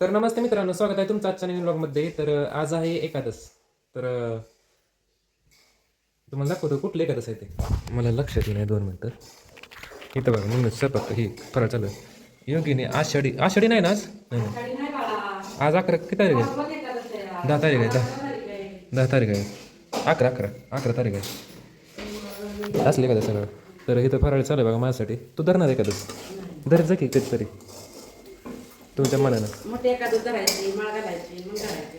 तर नमस्ते मित्रांनो, स्वागत आहे तुमचं आजच्या नवीन ब्लॉगमध्ये. तर आज आहे एकादश. तर तुम्हाला दाखवतो कुठलं एकादश आहे ते. मला लक्षात येईल 2 मिनटं. इथं बघा म्हणून स्वयंपाक ही फराळ चालू आहे. योगिनी आषाढी आषाढी नाही ना आज? नाही. आज 11 किती तारीख आहे? 10 तारीख आहे. 10 तारीख आहे. 11 तारीख आहे. असले एखादं सगळं. तर इथं फराळ चालू आहे बघा माझ्यासाठी. तू धरणार एखादं धर जा की कधीतरी तुमच्या मनानं. मोठी एखादं धरायची, माळ घालायची, मग घालायची.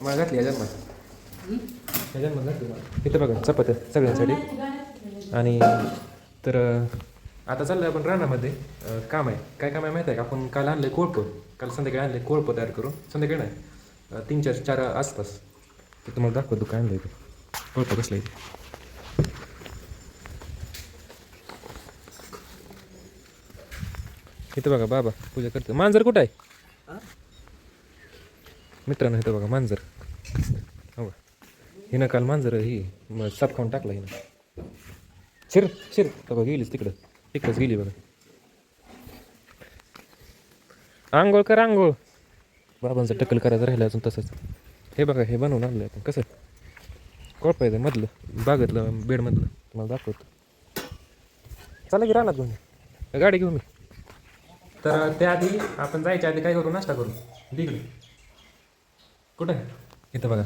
मला घातली या जन्मात घातली मला. इथं बघा चपात्या सगळ्यांसाठी. आणि तर आता चाललं आपण रानामध्ये काम आहे. काय काम आहे माहीत आहे का? आपण काल आणलं कोळपं. काल संध्याकाळी आणलं कोळपं तयार करून. संध्याकाळी नाही 3-4 आसपास. ते तुम्हाला दाखवतो काय आणलं इथे. कोळपं कसलं आहे इथं बघा बाबा पूजा करते. मांजर कुठं आहे मित्रांनो? इथं बघा मांजर. हो हिनं काल मांजर ही साप खाऊन टाकला हिनं. शिर शिर बघा गेलीच तिकडंच गेली बघा. आंघोळ कर आंघोळ. बाबांचं टक्कल करायचं राहिलं अजून तसंच. हे बघा हे बनवून आणलं आपण कसं कोळपायचं मधलं बागेतलं बेडमधलं तुम्हाला दाखवतो. चला की रानात घेऊन गाडी घेऊन मी. तर त्याआधी आपण जायच्या आधी काय करू? नाश्ता करू. डिग्री कुठं आहे? इथं बघा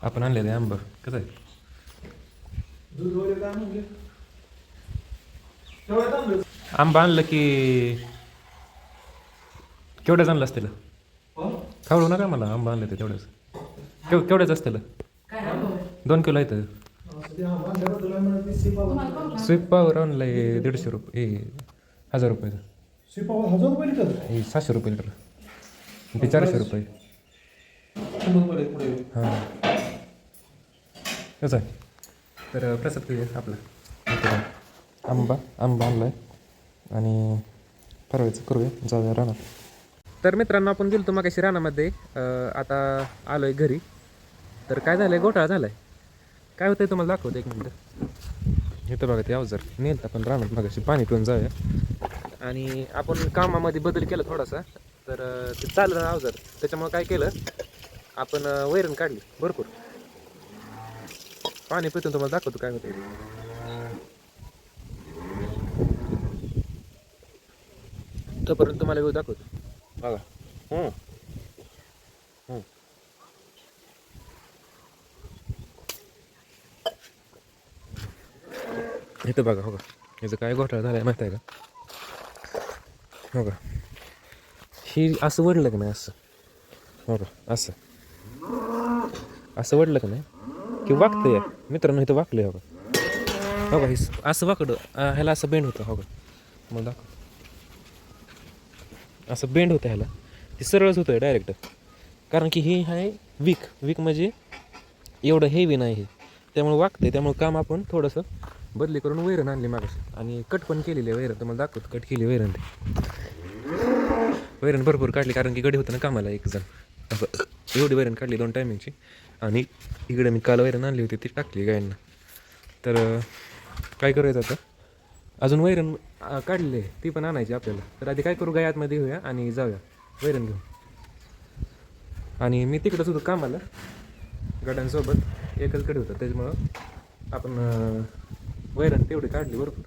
आपण आणलेलं आहे आंबा. कसं आहे? आंबा आणलं की केवढ्याच आणलं असतील? खावडू नका मला. आंबा आणलं ते तेवढ्याच केवढ्याच असतील? 2 किलो येतं. स्वीप पावर आणलंय 150 रुपये 1000 रुपये. 1000 रुपये लिटर? हे 700 रुपये लिटर. ते 400 रुपये. हां कसं आहे? तर प्रसाद करूया आपला. आंबा आणला आहे आणि फराळाचं करूया. जाऊया रानात. तर मित्रांनो आपण गेलो मग अशी रानामध्ये. आता आलो आहे घरी. तर काय झालं आहे? घोटाळा झाला आहे. काय होतं आहे तुम्हाला दाखवतो 1 मिनटं. इथं बघा ते अवजार नेलं आपण रानात मग अशी पाणी पिऊन जाऊया. आणि आपण कामामध्ये बदल केला थोडासा. तर ते चाललं अवजार त्याच्यामुळं काय केलं आपण वैरण काढली भरपूर. पाणी पितून तुम्हाला दाखवतो काय होतं. तोपर्यंत तुम्हाला वेळ दाखवतो बघा. इथं बघा हो का याचं काय घोटाळा झाला आहे माहीत आहे का? हो का ही असं वडलं का नाही असं? हो का असं वडलं का नाही की वाकतं या मित्रांनो. इथं वाकलं हो का? हो का? असं वाकडं ह्याला असं बेंड होतं. हो का मला दाखव. असं बेंड होतं ह्याला. ते सरळच होतं आहे डायरेक्ट. कारण की हे आहे वीक म्हणजे एवढं हेवी नाही हे. त्यामुळे वागतं. त्यामुळे काम आपण थोडंसं बदली करून वैरण आणली मागाशी. आणि कट पण केलेली आहे वैरण. तुम्हाला दाखवतो कट केली वैरण. वैरण भरपूर काढली कारण की गडी होतं ना कामाला एक जण. एवढी वैरण काढली 2 टायमिंगची. आणि इकडे मी काल वैरण आणली होती ती टाकली गायांना. तर काय करायचं आता? अजून वैरण काढली आहे ती पण आणायची आपल्याला. तर आधी काय करू? गाय आतमध्ये घेऊया आणि जाऊया वैरण घेऊन. आणि मी तिकडं सुद्धा कामाला गाड्यांसोबत एकच कडे होतं. त्याच्यामुळं आपण वैरण तेवढी काढली भरपूर.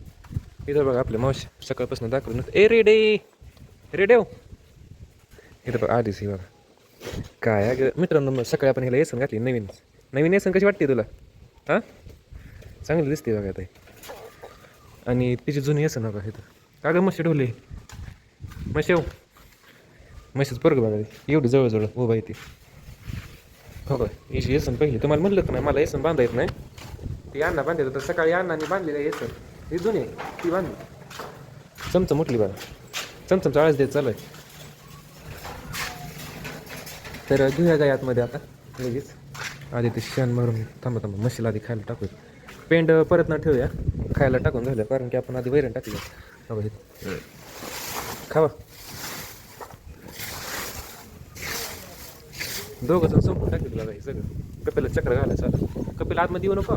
इथं बघा आपल्या मावशी सकाळपासून दाखवलं नव्हतं. रेडे हो इथं बघा आधीच ही बघा काय अगं मित्रांनो. सकाळी आपण ह्याला येसन घातली नवीन येसन. कशी वाटते तुला? हां चांगली दिसते बघा आता. आणि तिची जुनी येसन बघा इथं. का गं म्हशी ढोली म्हशी म्हशीच परग बघा एवढी जवळजवळ उभा येते. हो का याची येसन पहिली तुम्हाला म्हणलं का नाही मला येसन बांधा येत नाही. ती अण्णा बांधायचं तर सकाळी अण्णांनी बांधलेलं येसन ही जुनी आहे ती बांधली. चमचम उठली बघा. चमचमचा आळस देत चालू आहे. तर घेऊया गाय आतमध्ये आता लगेच. आधी ते शेण मारून थांबा म्हशीला आधी खायला टाकू. पेंड परत न ठेवूया खायला टाकून झालं कारण की आपण आधी वैरण टाकली. बघा हे खावा. दोघं जण संपून टाकलं बघा हे सगळं. कपिला चक्र घालायचं आता. कपिला आतमध्ये येऊ नको.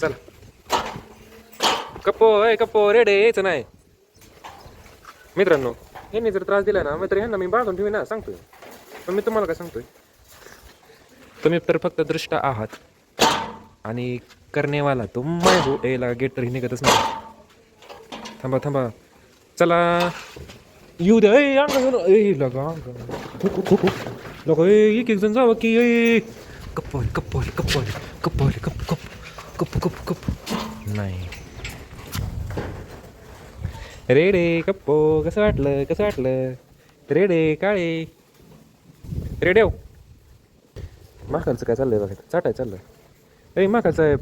चला कप्पो कप्पो रेडे यायचं नाही. मित्रांनो ह्यांनी जर त्रास दिला ना तर ह्यांना मी बांधून ठेवी ना सांगतोय. पण मी तुम्हाला काय सांगतोय, तुम्ही तर फक्त दृष्टा आहात आणि करणेवाला तो मैं हो. एला गेट तरी निघतच नाही. थांबा थांबा चला येऊ द्या. ए अंग लगा लगा एक एक जण जावं की a couple couple couple couple cup cup cup cup cup नाही. रेडे कप्पो कसं वाटलं रेडे काळे रेड्याव. माकांचं काय चाललंय बघा, चाटाय चाललंय. ए माका साहेब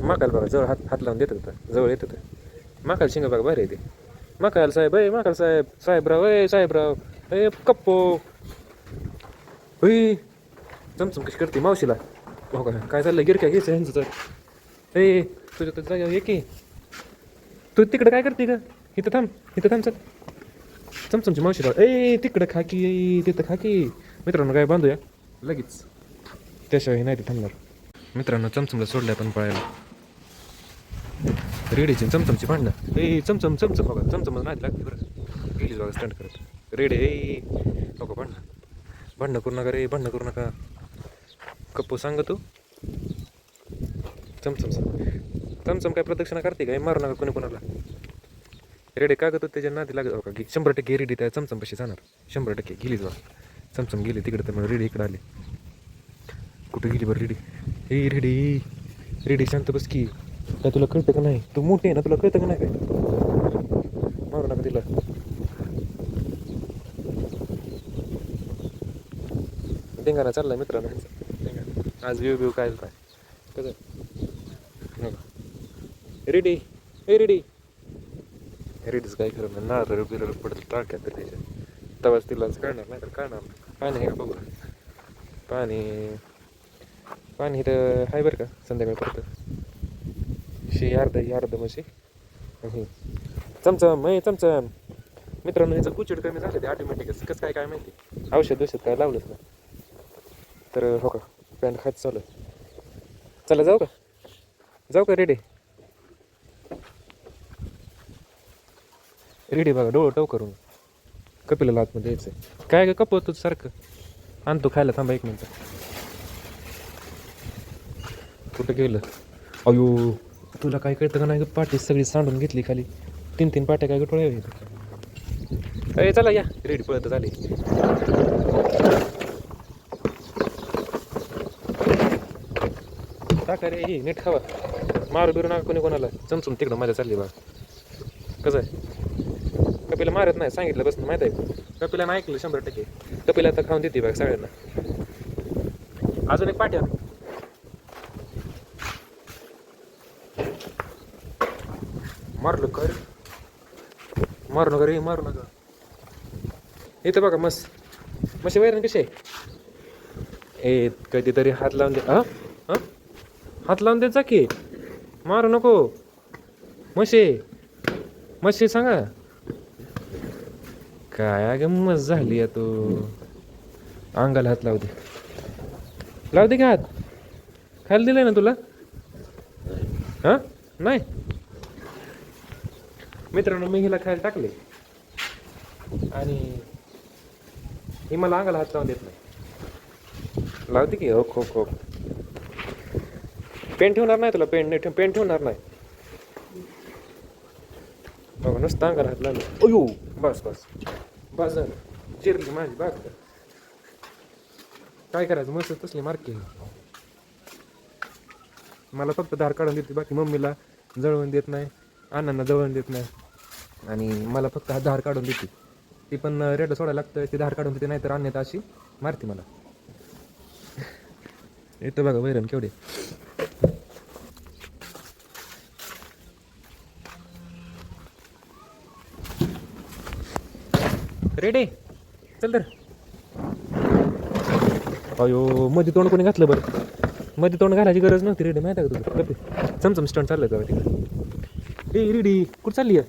माकाल बघा जवळ हात लावून देत होता, जवळ येत होतं. माकाल शिंग बघा भारी आहे ते. माकाल साहेब माकाल साहेब साहेबराव साहेबराव कप्पो चमचम कशी करते मावशीला. हो का काय चाललंय गिरक्या घ्यायचं ह्यांचं तर. तुझ्या तर जागा ये की तू तिकडं काय करते का. इथं थांब चल. चमचमची मावशीला तिकडं खा की तिथं खा की. मित्रांनो काय बांधूया लगेच, त्याशिवाय नाही ते थांबणार. मित्रांनो चमचमला सोडल्या पण पळायला. रेडीची चमचमची भांडणं. चमचम बघा चमचमच नाही लागते बरं. गेलीच बघा स्टंट करत रेडे. बघा भांडणं करू नका रे, भांडणं करू नका. कप्पू सांग तू. चमचम काय प्रदक्षिणा करते काय, मारू नका कोणी कोणाला. रेडे का गं त्याच्या नादी लागत हो का. 100% रेडी त्या चमचमपाशी जाणार. 100% गेलीच बघा. चमचम गेली तिकडे तर मग रेडी इकडे आली. कुठे गेली बरं रेडी. रेडी शांत बस की. काय तुला कळतं का नाही, तू मोठी आहे ना, तुला कळतं का नाही काय. मारू नका तिला. धिंगाणा चाललाय मित्रांनो आज. व्यू काय कसं रेडी रेडीच काय खरं नाही. नारळ बिरळ पडत टाळक्यात तर त्याच्या तवाच तिलाच काढणार नाही तर काढणार. पाणी आहे का बघू. पाणी इथं आहे बरं का. संध्याकाळी पडतं शे अर्ध म्हशी. चमचम मित्रांनो ह्याचं कुचड कमी झालं ते ऑटोमॅटिकच. कसं काय माहिती, औषध काय लावलंच ना तर. हो का पॅन्ट खायचं चालू. चला जाऊ का रेडी बघा डोळं टव करून. कपिला आतमध्ये यायचंय काय ग कप तू सारखं आणतो खायला. थांबा 1 मिनिट. कुठं गेलं. अयो तुला काय कळतं का नाही, पाठी सगळी सांडून घेतली खाली. 3 पाट्या काय गटोळ्या. चला या रेडी पळत झाली. टाका रे नीट खावा. मारू बिरू नका कोणी कोणाला. चमचम तिकडं माझ्या चालली बा. कसं आहे कपिला मारत नाही सांगितलं बस माहित आहे. कपिला नाही ऐकलं 100%. कपिला आता खाऊन देते बघ सगळ्यांना. अजून एक पाट्या. मारू नका रे मारू नका. इथं बघा मशी वैरण कशी आहे. कधीतरी हात लावून दे. हात लावून देत जा की. मारू नको. मशी सांगा काय गंमत झाली तू. अंगाला हात लावू दे की हात. खायला दिलंय ना तुला. नाही मित्रांनो मी हिला खायला टाकले आणि ही मला अंगाला हात लावून देत नाही. लावते की हो पेन ठेवणार नाही तुला. पेन ठेवणार नाही बघा नुसतं अंगाला हात लावलं. अयो बस झालं. चिरली माझी बाग. काय करायचं मस्त तसली मार्के. मला फक्त धार काढून देते, बाकी मम्मीला जळवून देत नाही, अण्णांना जळवून देत नाही. आणि मला फक्त हा धार काढून देते. ती पण रेड सोडायला लागतं. ती धार काढून देते नाही तर अन्यथा अशी मारते मला. इथं बघा वैरण केवढे. रेडी चल तर. अयो मध्ये तोंड कोणी घातलं बरं. मध्ये तोंड घालायची गरज नव्हती. रेडी माहिती आहे का तुझं. चमचम स्टंट चाललं का तिकडे. रेडी कुठं चालली आहे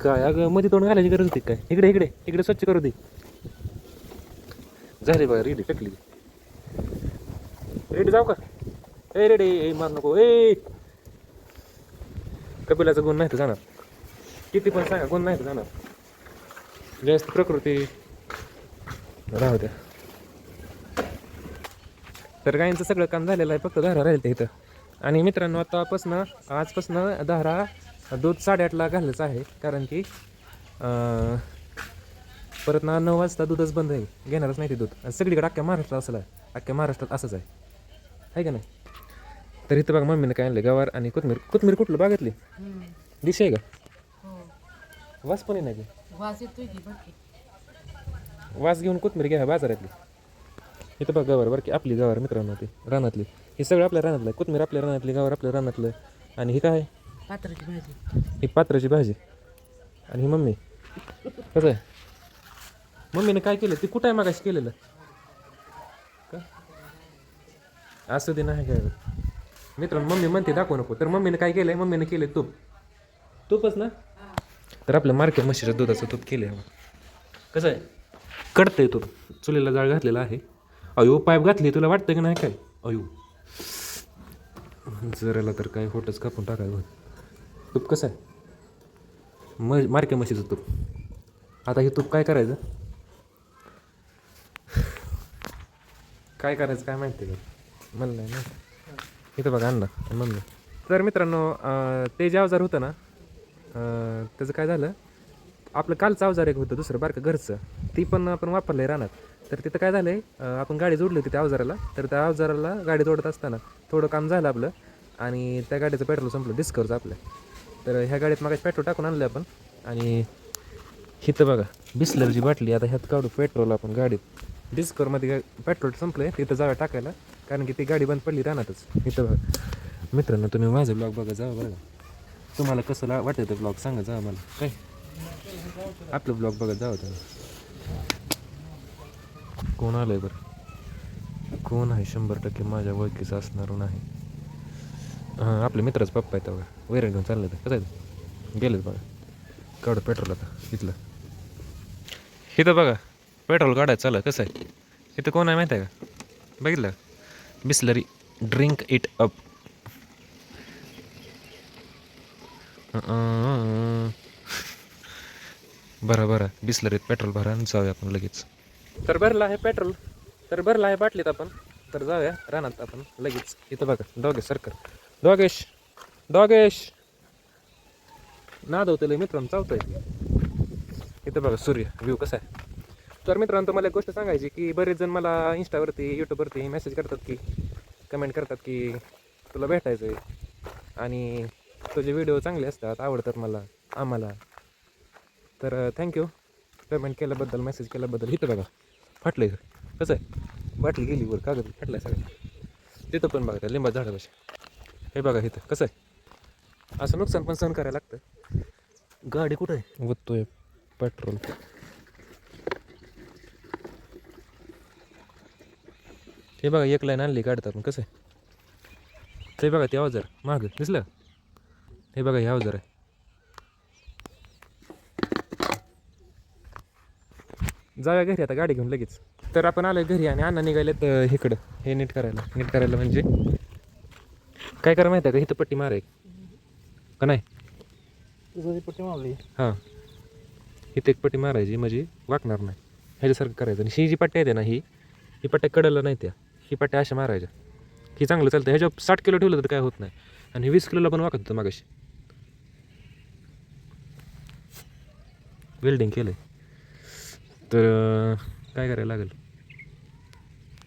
काय. अगं मध्ये तोंड घालायची गरज होती काय. इकडे स्वच्छ करू दे. झाली बघा रेडी टाकली. रेडी जाऊ का. रेडी मार नको. कपिलाचा गुण नाही तर जाणार, किती पण सांगा गुण नाही तर जाणार, जास्त प्रकृती राहू द्या. तर गायींचं सगळं काम झालेलं आहे, फक्त धारा राहील ते इथं. आणि मित्रांनो आजपासनं धारा दूध 8:30ला घालायचं आहे, कारण की परत 9 वाजता दूधच बंद आहे, घेणारच नाही ते दूध. आणि सगळीकडे अख्ख्या महाराष्ट्रात असलं आहे, अख्ख्या महाराष्ट्रात असंच आहे का नाही. तर इथं बघा मम्मीने काय आणलं, गवार आणि कोथमीर कुठलं बागातली दिशा आहे का, वास पण नाही की वास येतोय की बघ की. वास घेऊन कोथमीर घ्या बाजारातली. इथं बघ गवार बरं की आपली गवार मित्रांनो, ती रानातली, हे सगळं आपल्या रानातलं आहे. कोथमीर आपल्या रानातली, गवार आपल्या रानातलं. आणि ही काय आहे, पात्राची भाजी. ही पात्राची भाजी. आणि ही मम्मी कसं आहे, मम्मीने काय केलं ती कुठं आहे मागाशी केलेलं का, असं ते नाही काय मित्रांनो. मम्मी म्हणते दाखवू नको, तर मम्मीने काय केलंय, मम्मीने केलंय तूपच ना. तर आपल्या मार्केट म्हशीच्या दुधाचं तूप केलं आहे. कसं आहे, कडतंय तूप, चुलीला जाळ घातलेला आहे. अयो पाईप घातली, तुला वाटतं की नाही काय, अयो जराला तर काय होटच कापून टाकायचं. तूप कसं आहे, मार्के म्हशीचं तूप. आता हे तूप काय करायचं, काय करायचं काय माहिती का मला नाही माहिती. इथं बघा अण्णा मम्मी. तर मित्रांनो ते जे अवजार होतं ना, त्याचं काय झालं, आपलं कालचं अवजार एक होतं दुसरं बारकं घरचं, ती पण आपण वापरलं आहे रानात. तर तिथं काय झालं आहे, आपण गाडी जोडली होती त्या अवजाराला, तर त्या अवजाराला गाडी जोडत असताना थोडं काम झालं आपलं, आणि त्या गाडीचं पेट्रोल संपलं डिस्कवरचं आपलं. तर ह्या गाडीत मागाशी पेट्रोल टाकून आणलं आपण. आणि इथं बघा बिस्लरची बाटली, आता ह्यात काढू पेट्रोल आपण गाडीत. डिस्कवरमध्ये पेट्रोल संपलं आहे, तिथं जावं टाकायला, कारण की ती गाडी बंद पडली रानातच. इथं बघा मित्रांनो, तुम्ही माझं ब्लॉग बघा जावं बघा, तुम्हाला कसं वाटतं ब्लॉग सांगा जावं मला, काय आपलं ब्लॉग बघत जावं तुम्ही. कोण आलंय बरं, कोण आहे, 100% माझ्या ओळखीचं असणार नाही. हां आपल्या मित्राचं पप्पा आहे बघा, वैरण घेऊन चाललं तर कसं आहे, गेलेच बघा काढू पेट्रोल आता इथलं. इथं बघा पेट्रोल काढायचं चाललं कसं आहे. इथं कोण आहे माहिती आहे का, बघितलं, बिस्लरी ड्रिंक इट अप. बरं बिस्लरीत पेट्रोल भरा आणि जाऊया आपण लगेच. तर भरलं आहे पेट्रोल, तर भरलं आहे बाटलीत आपण, तर जाऊया रानात आपण लगेच. इथं बघा डॉगेश सरकार, डॉगेश नादवतलं मित्रांनो, चावतोय. इथं बघा सूर्य व्ह्यू कसा आहे. तर मित्रांनो तुम्हाला एक गोष्ट सांगायची की बरेच जण मला इंस्टावरती यूट्यूबवरती मेसेज करतात की, कमेंट करतात की तुला भेटायचं आहे आणि तुझे व्हिडिओ चांगले असतात, आवडतात आम्हाला. तर थँक्यू पेमेंट केल्याबद्दल, मेसेज केल्याबद्दल. इथं बघा फाटलं आहे कसं आहे, बाटली गेली वर, कागद फाटला आहे सगळं. तिथं पण बघा त्या लिंबा झाडापाशी, हे बघा इथं कसं आहे, असं नुकसान पण सहन करायला लागतं. गाडी कुठं आहे, ओततोय पेट्रोल. हे बघा एक लाईन आणली काढतात आपण कसं आहे. ते बघा ते अवजार मागं दिसलं, हे बघा हे अवजार आहे. जाऊया घरी आता गाडी घेऊन लगेच. तर आपण आलोय घरी आणि अण्णा निघालेत इकडं हे नीट करायला म्हणजे काय करा माहिती आहे का, इथं पट्टी माराय का नाही, पट्टी मारली. हां इथं एक पट्टी मारायची म्हणजे वाकणार नाही, ह्याच्यासारखं करायचं. आणि ही जी पट्टी येते ना, ही पट्ट्या कडलं नाही, ही पट्ट्या अशा मारायच्या, ही चांगलं चालतं. ह्याच्यावर 60 किलो ठेवलं तर काय होत नाही, आणि 20 किलोला पण वाकत होतं मागाशी. वेल्डिंग केलं आहे, तर काय करायला लागेल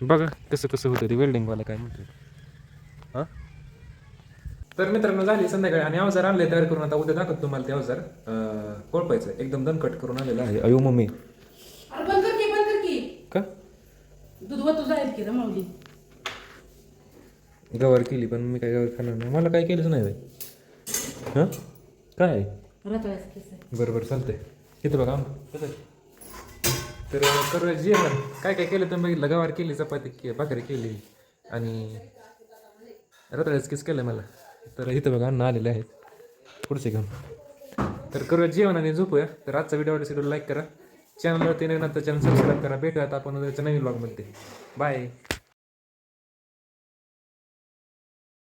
बघा कसं होतं ते वेल्डिंगवाला काय म्हणतो. हां तर मित्रांनो झाली संध्याकाळी आणि अवजार आणले तयार करून. आता उद्या दाखवतो तुम्हाला ते अवजार कोळपायचं, एकदम दणकट करून आलेलं आहे. अयो मम्मी अरे बंद कर की का दूध व तुझं आहेत की रमावली. गवार केली पण मी काय गवार खाणार नाही, मला काय केलंच नाही बाई. हां काय रताळ्याचं केस आहे. बरोबर चालतंय. इथं बघा कसं आहे. तर करूया जेवण. काय केलं तर बघितलं, गवार केली, चपाती भाकरी केली आणि रताळ्याचं केस केलं मला. तर इथं बघा अन्न आलेले आहेत पुढचे घेऊन. तर करूया जेवण आणि झोपूया. तर आजचा व्हिडिओ आवडला लाईक करा, चॅनलवरती नवीन आता चॅनल सबस्क्राईब करा. भेटूयात आपण नवीन व्लॉगमध्ये. बाय.